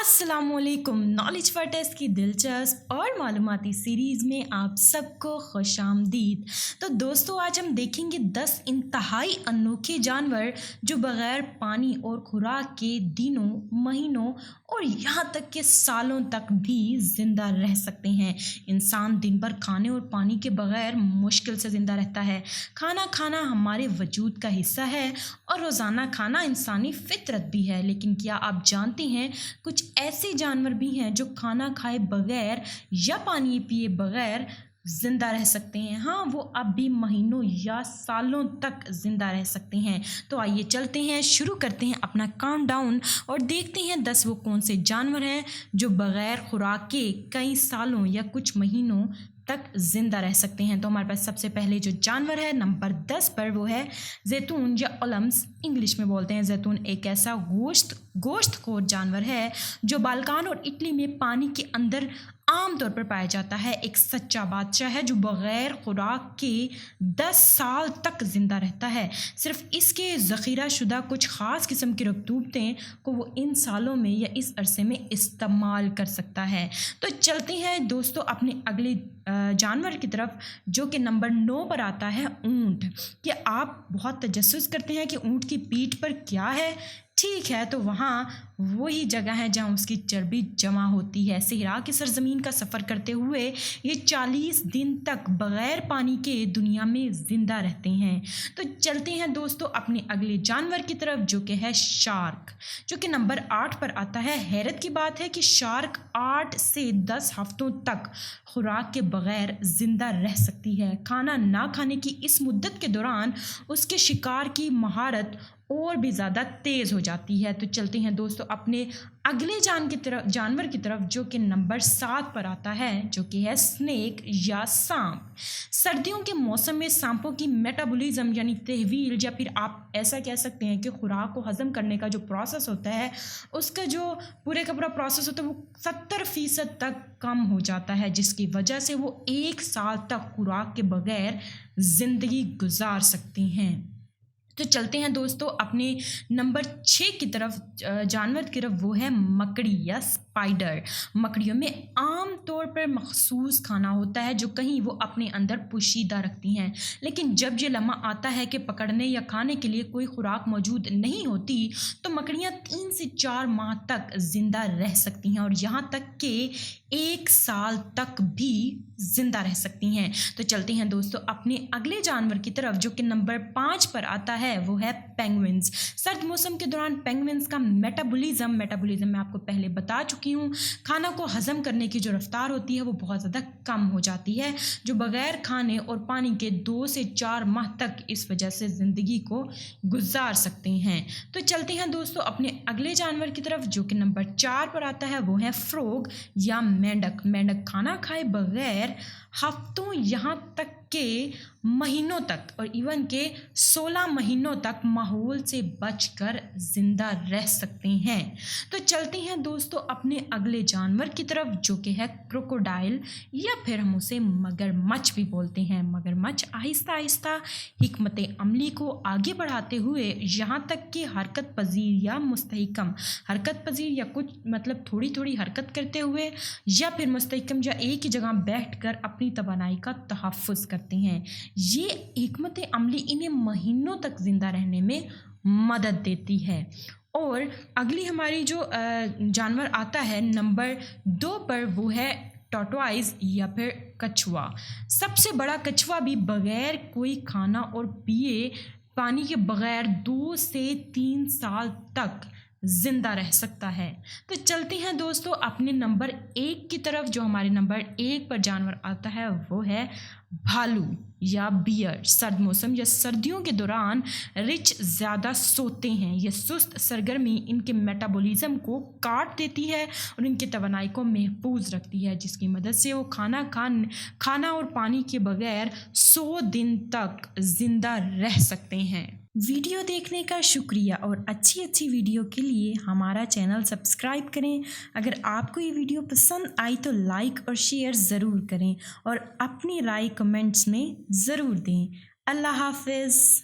अस्सलाम वालेकुम। Knowledge for test की दिलचस्प और मालूमाती सीरीज़ में आप सबको खुशामदीद। तो दोस्तों, आज हम देखेंगे 10 इंतहाई अनोखे जानवर जो बग़ैर पानी और खुराक के दिनों, महीनों और यहाँ तक कि सालों तक भी ज़िंदा रह सकते हैं। इंसान दिन भर खाने और पानी के बग़ैर मुश्किल से ज़िंदा रहता है। खाना खाना हमारे वजूद का हिस्सा है और रोज़ाना खाना इंसानी फ़ितरत भी है। लेकिन क्या आप जानते हैं, कुछ ऐसे जानवर भी हैं जो खाना खाए बगैर या पानी पिए बगैर ज़िंदा रह सकते हैं। हाँ, वो अब भी महीनों या सालों तक ज़िंदा रह सकते हैं। तो आइए चलते हैं, शुरू करते हैं अपना काउंटडाउन और देखते हैं 10 वो कौन से जानवर हैं जो बग़ैर खुराक के कई सालों या कुछ महीनों तक ज़िंदा रह सकते हैं। तो हमारे पास सबसे पहले जो जानवर है नंबर 10 पर, वो है जैतून या ओलम्स, इंग्लिश में बोलते हैं। जैतून एक ऐसा गोश्तखोर जानवर है जो बाल्कान और इटली में पानी के अंदर आम तौर पर पाया जाता है। एक सच्चा बादशाह है जो बग़ैर खुराक के 10 साल तक ज़िंदा रहता है। सिर्फ इसके ज़ख़ीरा शुदा कुछ ख़ास किस्म की रकूबतें को वो इन सालों में या इस अरसे में इस्तेमाल कर सकता है। तो चलते हैं दोस्तों अपने अगले जानवर की तरफ, जो कि नंबर 9 पर आता है, ऊँट। कि आप बहुत तजस्सुस करते हैं कि ऊँट की पीठ पर क्या है? ठीक है, तो वहाँ वही जगह है जहाँ उसकी चर्बी जमा होती है। सहरा की सरजमीन का सफ़र करते हुए ये 40 दिन तक बग़ैर पानी के दुनिया में ज़िंदा रहते हैं। तो चलते हैं दोस्तों अपने अगले जानवर की तरफ, जो कि है शार्क, जो कि नंबर 8 पर आता है। हैरत की बात है कि शार्क 8 से 10 हफ्तों तक खुराक के बग़ैर ज़िंदा रह सकती है। खाना ना खाने की इस मुद्दत के दौरान उसके शिकार की महारत और भी ज़्यादा तेज़ हो जाती है। तो चलते हैं दोस्तों अपने अगले जानवर की तरफ, जो कि नंबर 7 पर आता है, जो कि है स्नेक या सांप। सर्दियों के मौसम में सांपों की मेटाबॉलिज्म यानी तहवील, या फिर आप ऐसा कह सकते हैं कि खुराक को हज़म करने का जो प्रोसेस होता है, उसका जो पूरे का पूरा प्रोसेस होता है वो 70% तक कम हो जाता है, जिसकी वजह से वो 1 साल तक खुराक के बगैर ज़िंदगी गुजार सकती हैं। तो चलते हैं दोस्तों अपने नंबर 6 की तरफ, जानवर की तरफ, वो है मकड़ी या स्पाइडर। मकड़ियों में आम तौर पर मखसूस खाना होता है जो कहीं वो अपने अंदर पोशीदा रखती हैं। लेकिन जब ये लम्हा आता है कि पकड़ने या खाने के लिए कोई खुराक मौजूद नहीं होती, तो मकड़ियाँ 3 से 4 माह तक ज़िंदा रह सकती हैं और यहाँ तक कि 1 साल तक भी ज़िंदा रह सकती हैं। तो चलते हैं दोस्तों अपने अगले जानवर की तरफ, जो कि नंबर 5 पर आता है, वो है पेंगुइन्स। सर्द मौसम के दौरान पेंगुइन्स का मेटाबॉलिज्म मैं आपको पहले बता चुकी हूँ। खाना को हज़म करने की जो रफ्तार होती है वो बहुत ज़्यादा कम हो जाती है, जो बग़ैर खाने और पानी के 2 से 4 माह तक इस वजह से ज़िंदगी को गुजार सकते हैं। तो चलते हैं दोस्तों अपने अगले जानवर की तरफ, जो कि नंबर 4 पर आता है, वो है फ्रॉग या मेंढक। मेंढक खाना खाए बगैर हफ्तों, यहाँ तक के महीनों तक और इवन के 16 महीनों तक माहौल से बचकर ज़िंदा रह सकते हैं। तो चलते हैं दोस्तों अपने अगले जानवर की तरफ, जो कि है क्रोकोडाइल, या फिर हम उसे मगरमच्छ भी बोलते हैं। मगरमच्छ आहिस्ता आहिस्ता हिकमत अमली को आगे बढ़ाते हुए यहाँ तक कि हरकत पजीर या मुस्तहकम, हरकत पजीर या कुछ मतलब थोड़ी थोड़ी हरकत करते हुए, या फिर मुस्तहकम या एक ही जगह बैठकर अपनी तवानाई का तहफ़्फ़ुज़ करते हैं। ये हिकमत अमली इन्हें महीनों तक ज़िंदा रहने में मदद देती है। और अगली हमारी जो जानवर आता है नंबर 2 पर, वो है टॉर्टोइज़ या फिर कछुआ। सबसे बड़ा कछुआ भी बग़ैर कोई खाना और पिए पानी के बग़ैर 2 से 3 साल तक ज़िंदा रह सकता है। तो चलते हैं दोस्तों अपने नंबर 1 की तरफ, जो हमारे नंबर 1 पर जानवर आता है, वो है भालू या बियर। सर्द मौसम या सर्दियों के दौरान रिच ज़्यादा सोते हैं। ये सुस्त सरगर्मी इनके मेटाबॉलिज्म को काट देती है और इनके तवानाई को महफूज रखती है, जिसकी मदद से वो खाना और पानी के बगैर 100 दिन तक ज़िंदा रह सकते हैं। वीडियो देखने का शुक्रिया और अच्छी वीडियो के लिए हमारा चैनल सब्सक्राइब करें। अगर आपको ये वीडियो पसंद आई तो लाइक और शेयर ज़रूर करें और अपनी राय कमेंट्स में ज़रूर दें। अल्लाह हाफ़िज़।